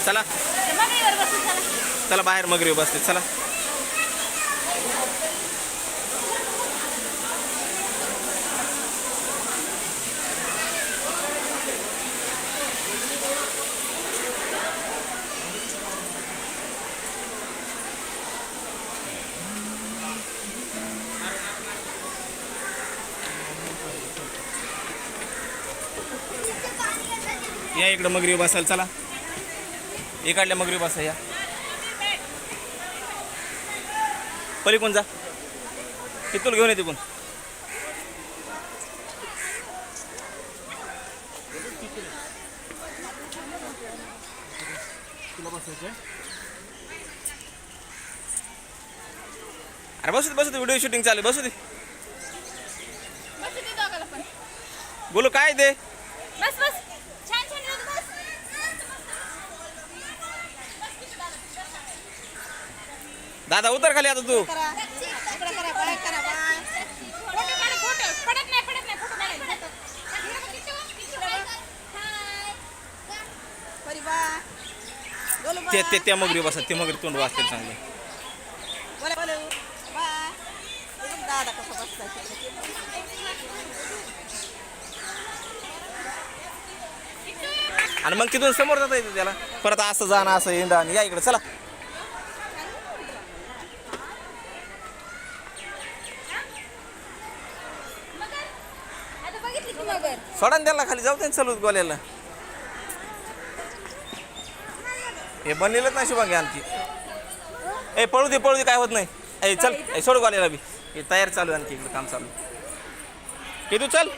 चला चला बाहेर मगरी बसते चला. या इकडं मगरी बसायला चला. इकडल्या मगरी बसा या. पलीकडून जा तिथून घेऊन ये तिकडून. अरे बसू दे बसू दे व्हिडिओ शूटिंग चालू बसू दे. बोलो काय दे बस बस छान छान बस. दादा उतर खाली आता तू. करा इकडे करा बाय करा बाय. फोटो काढ फोटो. पडत नाही फोटो काढायचा. हाय परिवा बोलो बाय. ते त्या मगरी बसा ते मगरी तोंड वाचते चांगलं. बोलो बोलो बाय. दादा कसं बसताय. आणि मग तिथून समोर जाता येते त्याला. परत असं जाणं असं येणं आणि या इकडे चला. आता बघितली की मगर. सोडा त्याला खाली जाऊ त्यांनी चालू गोल्याला. हे बनलेलंच नाही शुभांगी आणखी. ए पळू दे काय होत नाही. ए चल सोड गोल्याला बी. हे तयार चालू आहे आणखी इकडे काम चालू. हे तू चल.